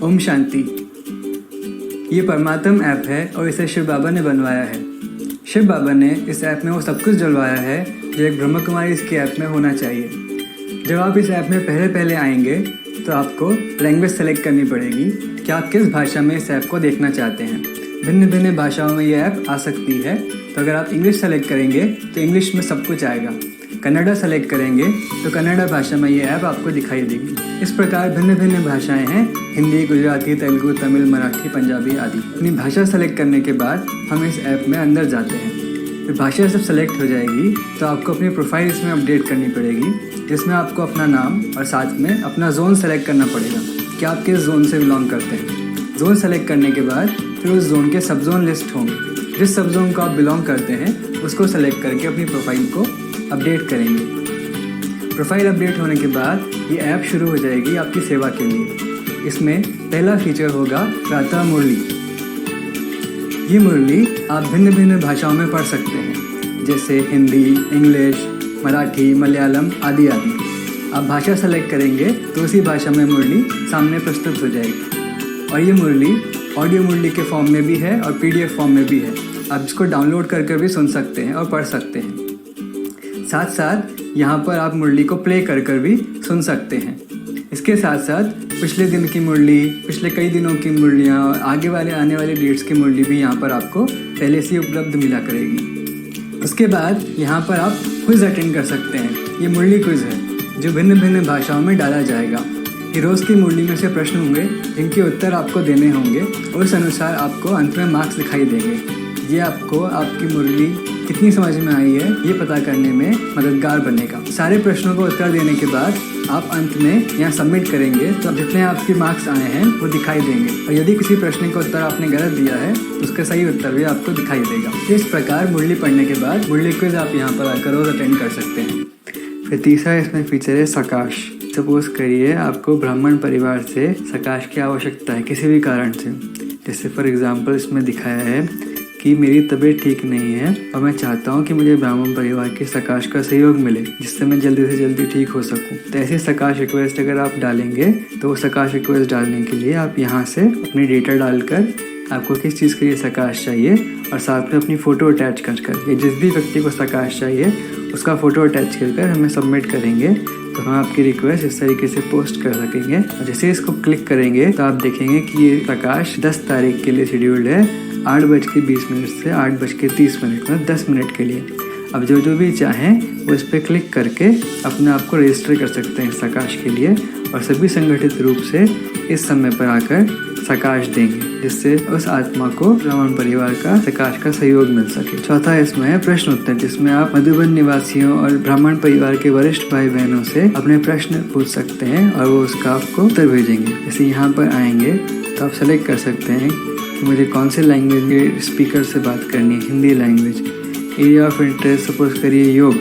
ओम शांति। ये परमात्म ऐप है और इसे शिव बाबा ने बनवाया है। शिव बाबा ने इस ऐप में वो सब कुछ डलवाया है जो एक ब्रह्म कुमारी इसके ऐप में होना चाहिए। जब आप इस ऐप में पहले आएंगे तो आपको लैंग्वेज सेलेक्ट करनी पड़ेगी कि आप किस भाषा में इस ऐप को देखना चाहते हैं। भिन्न भिन्न भाषाओं में ये ऐप आ सकती है। तो अगर आप इंग्लिश सेलेक्ट करेंगे तो इंग्लिश में सब कुछ आएगा। कन्नड़ा सेलेक्ट करेंगे तो कन्नड़ा भाषा में ये ऐप आपको दिखाई देगी। इस प्रकार भिन्न भिन्न भाषाएं हैं, हिंदी, गुजराती, तेलुगु, तमिल, मराठी, पंजाबी आदि। अपनी भाषा सेलेक्ट करने के बाद हम इस ऐप में अंदर जाते हैं। फिर भाषा जब सेलेक्ट हो जाएगी तो आपको अपनी प्रोफाइल इसमें अपडेट करनी पड़ेगी, जिसमें आपको अपना नाम और साथ में अपना जोन सेलेक्ट करना पड़ेगा कि आप किस जोन से बिलोंग करते हैं। जोन सेलेक्ट करने के बाद फिर उस जोन के सब जोन लिस्ट होंगे। जिस सब जोन को आप बिलोंग करते हैं उसको सेलेक्ट करके अपनी प्रोफाइल को अपडेट करेंगे। प्रोफाइल अपडेट होने के बाद ये ऐप शुरू हो जाएगी आपकी सेवा के लिए। इसमें पहला फीचर होगा प्रातः मुरली। ये मुरली आप भिन्न भिन्न भाषाओं में पढ़ सकते हैं, जैसे हिंदी, इंग्लिश, मराठी, मलयालम आदि आदि। आप भाषा सेलेक्ट करेंगे तो उसी भाषा में मुरली सामने प्रस्तुत हो जाएगी। और ये मुरली ऑडियो मुरली के फॉर्म में भी है और PDF फॉर्म में भी है। आप इसको डाउनलोड कर भी सुन सकते हैं और पढ़ सकते हैं। साथ साथ यहाँ पर आप मुरली को प्ले कर भी सुन सकते हैं। इसके साथ साथ पिछले दिन की मुरली, पिछले कई दिनों की मुरलियाँ और आगे वाले आने वाले डेट्स की मुरली भी यहाँ पर आपको पहले से उपलब्ध मिला करेगी। उसके बाद यहाँ पर आप क्विज़ अटेंड कर सकते हैं। ये मुरली क्विज़ है जो भिन्न भिन्न भाषाओं में डाला जाएगा। ये रोज़ की मुरली में से प्रश्न होंगे जिनके उत्तर आपको देने होंगे और उस अनुसार आपको अंत में मार्क्स दिखाई देंगे। ये आपको आपकी मुरली कितनी समझ में आई है ये पता करने में मददगार बनेगा। सारे प्रश्नों को उत्तर देने के बाद आप अंत में यहाँ सबमिट करेंगे तो जितने आपके मार्क्स आए हैं वो दिखाई देंगे। और यदि किसी प्रश्न का उत्तर आपने गलत दिया है तो उसका सही उत्तर भी आपको दिखाई देगा। इस प्रकार मुरली पढ़ने के बाद मुरली क्विज आप यहाँ पर आकर रोज अटेंड कर सकते हैं। फिर तीसरा इसमें फीचर है सकाश। सपोज करिए आपको ब्राह्मण परिवार से सकाश की आवश्यकता है किसी भी कारण से। जैसे फॉर एग्जाम्पल इसमें दिखाया है कि मेरी तबीयत ठीक नहीं है और मैं चाहता हूँ कि मुझे ब्राह्मण परिवार के सकाश का सहयोग मिले जिससे मैं जल्दी से जल्दी ठीक हो सकूँ। तो ऐसे सकाश रिक्वेस्ट अगर आप डालेंगे तो वो सकाश रिक्वेस्ट डालने के लिए आप यहाँ से अपनी डेटा डालकर आपको किस चीज़ के लिए सकाश चाहिए और साथ में अपनी फ़ोटो अटैच कर या जिस भी व्यक्ति को सकाश चाहिए उसका फ़ोटो अटैच कर हमें सबमिट करेंगे तो हम आपकी रिक्वेस्ट इस तरीके से पोस्ट कर सकेंगे। और जैसे इसको क्लिक करेंगे तो आप देखेंगे कि ये प्रकाश 10 तारीख के लिए शेड्यूल्ड है 8:20 से 8:30 में 10 मिनट के लिए। अब जो भी चाहें वो इस पर क्लिक करके अपने आप को रजिस्टर कर सकते हैं सकाश के लिए और सभी संगठित रूप से इस समय पर आकर सकाश देंगे जिससे उस आत्मा को ब्राह्मण परिवार का सकाश का सहयोग मिल सके। चौथा इसमें है प्रश्न उत्तर, जिसमें आप मधुबन निवासियों और ब्राह्मण परिवार के वरिष्ठ भाई बहनों से अपने प्रश्न पूछ सकते हैं और वो उसका आपको उत्तर भेजेंगे। जैसे यहाँ पर आएंगे तो आप सेलेक्ट कर सकते हैं कि मुझे कौन से लैंग्वेज के स्पीकर से बात करनी है। Hindi language, area of interest suppose करिए योग।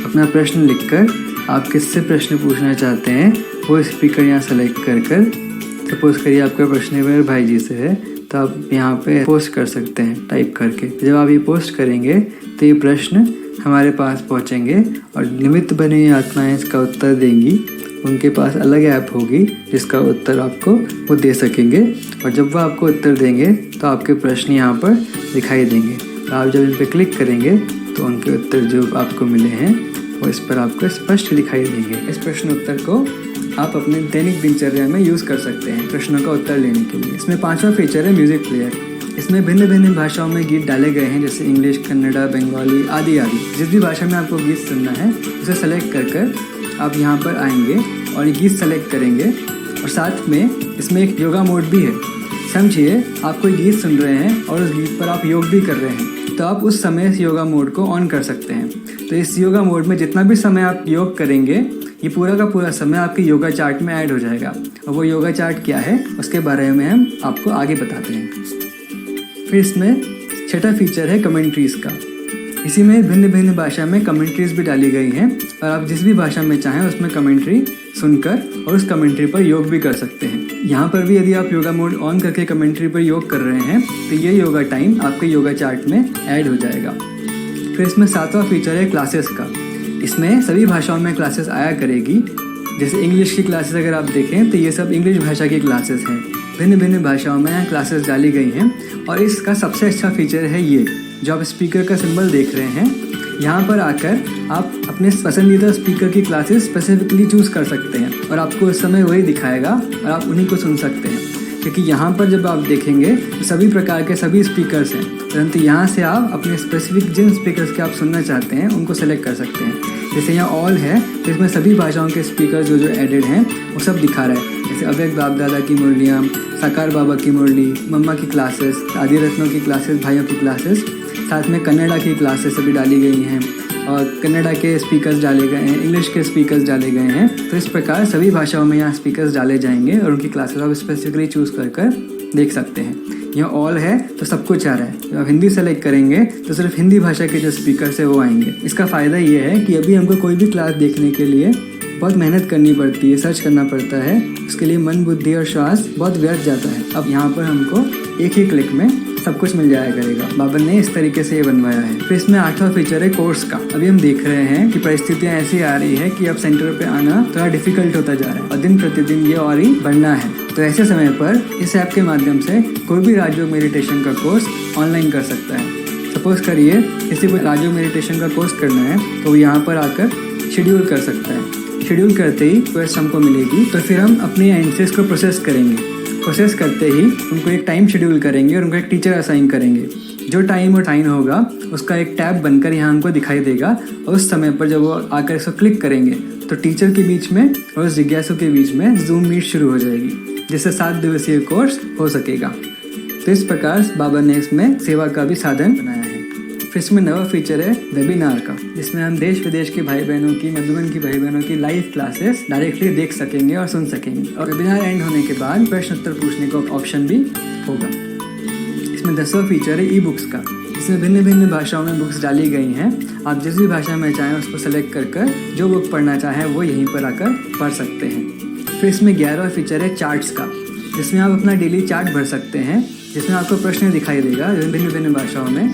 अपना प्रश्न लिखकर आप किससे प्रश्न पूछना चाहते हैं वो स्पीकर यहाँ सेलेक्ट कर सपोज करिए आपका प्रश्न मेरे भाई जी से है तो आप यहाँ पे पोस्ट कर सकते हैं टाइप करके। जब आप ये पोस्ट करेंगे तो ये प्रश्न हमारे पास पहुँचेंगे और निमित्त बनी आत्माएं इसका उत्तर देंगी। उनके पास अलग ऐप होगी जिसका उत्तर आपको वो दे सकेंगे और जब वो आपको उत्तर देंगे तो आपके प्रश्न यहाँ पर दिखाई देंगे। आप जब इन पर क्लिक करेंगे तो उनके उत्तर जो आपको मिले हैं वो इस पर आपको स्पष्ट दिखाई देंगे। इस प्रश्न उत्तर को आप अपने दैनिक दिनचर्या में यूज़ कर सकते हैं प्रश्नों का उत्तर लेने के लिए। इसमें 5वां फीचर है म्यूज़िक प्लेयर। इसमें भिन्न भिन्न भाषाओं में गीत डाले गए हैं, जैसे इंग्लिश, कन्नड़ा, बंगाली आदि आदि। जिस भी भाषा में आपको गीत सुनना है उसे सेलेक्ट कर आप यहाँ पर आएंगे और ये गीत सेलेक्ट करेंगे और साथ में इसमें एक योगा मोड भी है। समझिए आप कोई गीत सुन रहे हैं और उस गीत पर आप योग भी कर रहे हैं तो आप उस समय इस योगा मोड को ऑन कर सकते हैं। तो इस योगा मोड में जितना भी समय आप योग करेंगे ये पूरा का पूरा समय आपके योगा चार्ट में ऐड हो जाएगा। और वो योगा चार्ट क्या है उसके बारे में हम आपको आगे बताते हैं। फिर इसमें छठा फीचर है कमेंट्रीज़ का। इसी में भिन्न भिन्न भाषा में कमेंट्रीज़ भी डाली गई हैं और आप जिस भी भाषा में चाहें उसमें कमेंट्री सुनकर और उस कमेंट्री पर योग भी कर सकते हैं। यहाँ पर भी यदि आप योगा मोड ऑन करके कमेंट्री पर योग कर रहे हैं तो ये योगा टाइम आपके योगा चार्ट में ऐड हो जाएगा। फिर इसमें 7वां फीचर है क्लासेस का। इसमें सभी भाषाओं में क्लासेस आया करेगी। जैसे इंग्लिश की क्लासेस अगर आप देखें तो ये सब इंग्लिश भाषा की क्लासेस हैं। भिन्न भिन्न भाषाओं में यहाँ क्लासेस डाली गई हैं और इसका सबसे अच्छा फीचर है ये जो आप स्पीकर का सिंबल देख रहे हैं। यहाँ पर आकर आप अपने पसंदीदा स्पीकर की क्लासेस स्पेसिफिकली चूज़ कर सकते हैं और आपको उस समय वही दिखाएगा और आप उन्हीं को सुन सकते हैं, क्योंकि यहाँ पर जब आप देखेंगे तो सभी प्रकार के सभी स्पीकर्स हैं, परंतु यहाँ से आप अपने स्पेसिफिक जिन स्पीकर्स के आप सुनना चाहते हैं उनको सेलेक्ट कर सकते हैं। जैसे यहाँ ऑल है तो इसमें सभी भाषाओं के स्पीकर जो एडेड हैं वो सब दिखा रहा है। जैसे अव्यक्त बाप दादा की मुरलियाँ, साकार बाबा की मुरली, मम्मा की क्लासेस, आदि रत्नों की क्लासेस, भाइयों की क्लासेस, साथ में कन्नड़ा की क्लासेस अभी डाली गई हैं और कन्नड़ा के स्पीकर्स डाले गए हैं, इंग्लिश के स्पीकर्स डाले गए हैं। तो इस प्रकार सभी भाषाओं में यहाँ स्पीकर्स डाले जाएंगे और उनकी क्लासेस आप स्पेसिफिकली चूज़ कर देख सकते हैं। यहाँ ऑल है तो सब कुछ आ रहा है। जब आप हिंदी सेलेक्ट करेंगे तो सिर्फ हिंदी भाषा के जो स्पीकर्स है वो आएंगे। इसका फ़ायदा ये है कि अभी हमको कोई भी क्लास देखने के लिए बहुत मेहनत करनी पड़ती है, सर्च करना पड़ता है, उसके लिए मन, बुद्धि और श्वास बहुत व्यर्थ जाता है। अब यहाँ पर हमको एक ही क्लिक में सब कुछ मिल जाया करेगा। बाबा ने इस तरीके से ये बनवाया है। फिर इसमें 8वां फीचर है कोर्स का। अभी हम देख रहे हैं कि परिस्थितियाँ ऐसी आ रही है कि अब सेंटर पे आना थोड़ा डिफिकल्ट होता जा रहा है और दिन प्रतिदिन ये और ही बढ़ना है। तो ऐसे समय पर इस ऐप के माध्यम से कोई भी राजयोग मेडिटेशन का कोर्स ऑनलाइन कर सकता है। सपोज करिए किसी को राजयोग मेडिटेशन का कोर्स करना है तो वो यहाँ पर आकर शेड्यूल कर सकता है। शेड्यूल करते ही रिक्वेस्ट हमको मिलेगी तो फिर हम अपने एंड से इसको प्रोसेस करेंगे। प्रोसेस करते ही उनको एक टाइम शेड्यूल करेंगे और उनको एक टीचर असाइन करेंगे। जो टाइम और टाइम होगा उसका एक टैब बनकर यहाँ हमको दिखाई देगा और उस समय पर जब वो आकर इसको क्लिक करेंगे तो टीचर के बीच में और उस जिज्ञासु के बीच में जूम मीट शुरू हो जाएगी, जिससे 7 दिवसीय कोर्स हो सकेगा। तो इस प्रकार बाबा ने इसमें सेवा का भी साधन बनाया है। फिर इसमें 9वां फीचर है वेबिनार का, जिसमें हम देश विदेश के भाई बहनों की, मधुबन की भाई बहनों की लाइव क्लासेस डायरेक्टली देख सकेंगे और सुन सकेंगे। और वेबिनार एंड होने के बाद प्रश्न उत्तर पूछने का ऑप्शन भी होगा। इसमें 10वां फीचर है ई बुक्स का, जिसमें भिन्न भिन्न भाषाओं में बुक्स डाली गई हैं। आप जिस भी भाषा में चाहें उसको सेलेक्ट कर जो बुक पढ़ना चाहें वो यहीं पर आकर पढ़ सकते हैं। फिर इसमें 11वां फीचर है चार्ट्स का, जिसमें आप अपना डेली चार्ट भर सकते हैं, जिसमें आपको प्रश्न दिखाई देगा भिन्न भिन्न भाषाओं में।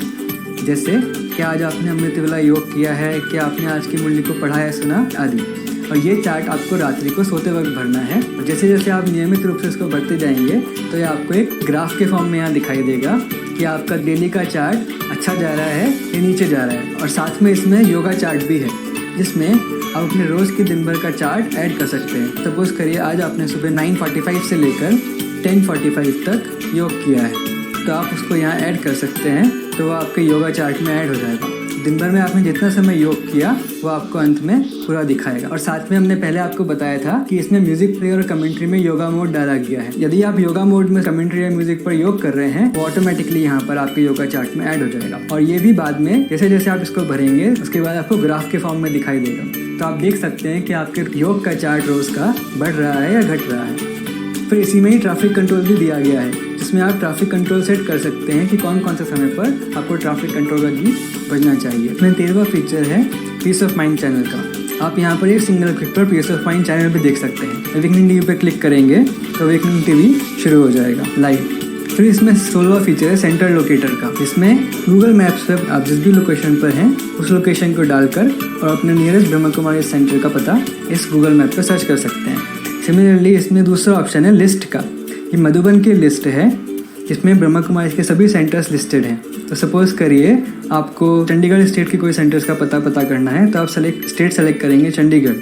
जैसे क्या आज आपने अमृत वेला योग किया है, क्या आपने आज की मुरली को पढ़ा है, सुना आदि। और ये चार्ट आपको रात्रि को सोते वक्त भरना है। और जैसे जैसे आप नियमित रूप से इसको भरते जाएंगे तो ये आपको एक ग्राफ के फॉर्म में यहाँ दिखाई देगा कि आपका डेली का चार्ट अच्छा जा रहा है या नीचे जा रहा है। और साथ में इसमें योगा चार्ट भी है, जिसमें आप अपने रोज़ के दिन भर का चार्ट ऐड कर सकते हैं। सपोज करिए आज आपने सुबह 9:45 से लेकर 10:45 तक योग किया है तो आप उसको यहाँ ऐड कर सकते हैं, तो वो आपके योगा चार्ट में ऐड हो जाएगा। दिन भर में आपने जितना समय योग किया वो आपको अंत में पूरा दिखाएगा। और साथ में हमने पहले आपको बताया था कि इसमें म्यूजिक प्ले और कमेंट्री में योगा मोड डाला गया है। यदि आप योगा मोड में कमेंट्री या म्यूजिक पर योग कर रहे हैं वो ऑटोमेटिकली यहाँ पर आपके योगा चार्ट में ऐड हो जाएगा। और ये भी बाद में जैसे जैसे आप इसको भरेंगे उसके बाद आपको ग्राफ के फॉर्म में दिखाई देगा। तो आप देख सकते हैं कि आपके योग का चार्ट रोज का बढ़ रहा है या घट रहा है। फिर इसी में ही ट्रैफिक कंट्रोल भी दिया गया है, जिसमें आप ट्रैफिक कंट्रोल सेट कर सकते हैं कि कौन कौन से समय पर आपको ट्रैफिक कंट्रोल का गीत बजना चाहिए। इसमें 13वां फीचर है पीस ऑफ माइंड चैनल का। आप यहाँ पर एक सिंगल क्लिक पर पीस ऑफ माइंड चैनल भी देख सकते हैं। अवेकनिंग टीवी पर क्लिक करेंगे तो अवेकनिंग टीवी शुरू हो जाएगा लाइव। फिर इसमें 16वां फीचर है सेंटर लोकेटर का, जिसमें गूगल मैप्स पर आप जिस भी लोकेशन पर हैं उस लोकेशन को डालकर और अपने नियरेस्ट ब्रह्मा कुमारी सेंटर का पता इस गूगल मैप पर सर्च कर सकते हैं। सिमिलरली इसमें दूसरा ऑप्शन है लिस्ट का। ये मधुबन की लिस्ट है जिसमें ब्रह्मा कुमारी के सभी सेंटर्स लिस्टेड हैं। तो सपोज करिए आपको चंडीगढ़ स्टेट के कोई सेंटर्स का पता करना है तो आप स्टेट सेलेक्ट करेंगे चंडीगढ़,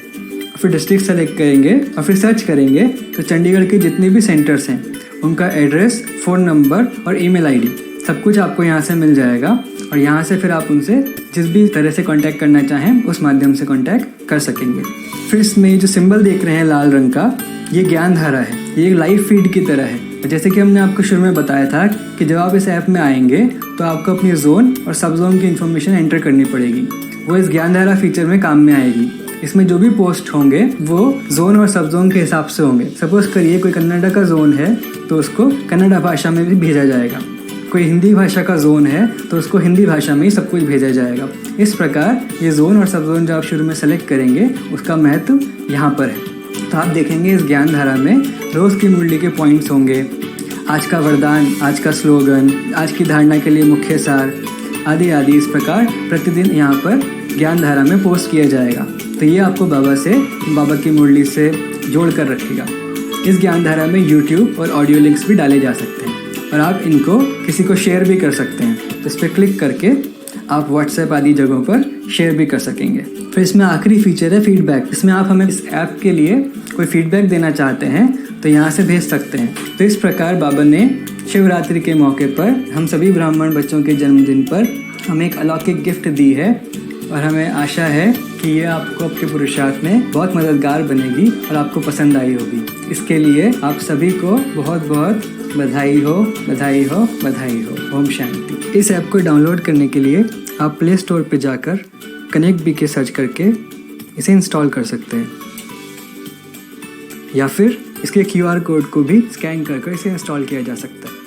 फिर डिस्ट्रिक्ट सेलेक्ट करेंगे और फिर सर्च करेंगे तो चंडीगढ़ के जितने भी सेंटर्स हैं उनका एड्रेस, फ़ोन नंबर और ईमेल आईडी सब कुछ आपको यहाँ से मिल जाएगा। और यहाँ से फिर आप उनसे जिस भी तरह से कांटेक्ट करना चाहें उस माध्यम से कांटेक्ट कर सकेंगे। फिर इसमें जो सिंबल देख रहे हैं लाल रंग का, ये ज्ञान धारा है। ये एक लाइव फीड की तरह है। जैसे कि हमने आपको शुरू में बताया था कि जब आप इस ऐप में आएंगे तो आपको अपनी जोन और सब जोन की इन्फॉर्मेशन एंटर करनी पड़ेगी। वो इस ज्ञान धारा फीचर में काम में आएगी। इसमें जो भी पोस्ट होंगे वो जोन और सब जोन के हिसाब से होंगे। सपोज करिए कोई कन्नड़ा का जोन है तो उसको कन्नड़ा भाषा में भी भेजा जाएगा। कोई हिंदी भाषा का जोन है तो उसको हिंदी भाषा में ही सब कुछ भेजा जाएगा। इस प्रकार ये जोन और सब जोन जो आप शुरू में सेलेक्ट करेंगे उसका महत्व यहाँ पर है। तो आप देखेंगे इस ज्ञान धारा में रोज़ की मुरली के पॉइंट्स होंगे, आज का वरदान, आज का स्लोगन, आज की धारणा के लिए मुख्य सार आदि आदि। इस प्रकार प्रतिदिन यहाँ पर ज्ञान धारा में पोस्ट किया जाएगा। तो तो ये आपको बाबा की मुरली से जोड़ कर रखेगा। इस ज्ञानधारा में यूट्यूब और ऑडियो लिंक्स भी डाले जा सकते हैं और आप इनको किसी को शेयर भी कर सकते हैं। तो इस पर क्लिक करके आप व्हाट्सएप आदि जगहों पर शेयर भी कर सकेंगे। फिर इसमें आखिरी फीचर है फीडबैक। इसमें आप हमें इस ऐप के लिए कोई फीडबैक देना चाहते हैं तो यहाँ से भेज सकते हैं। तो इस प्रकार बाबा ने शिवरात्रि के मौके पर हम सभी ब्राह्मण बच्चों के जन्मदिन पर हमें एक अलौकिक गिफ्ट दी है और हमें आशा है कि ये आपको आपके पुरुषार्थ में बहुत मददगार बनेगी और आपको पसंद आई होगी। इसके लिए आप सभी को बहुत बहुत बधाई हो, बधाई हो, बधाई हो। ओम शांति। इस ऐप को डाउनलोड करने के लिए आप प्ले स्टोर पर जाकर कनेक्ट बी के सर्च करके इसे इंस्टॉल कर सकते हैं या फिर इसके QR कोड को भी स्कैन कर इसे इंस्टॉल किया जा सकता है।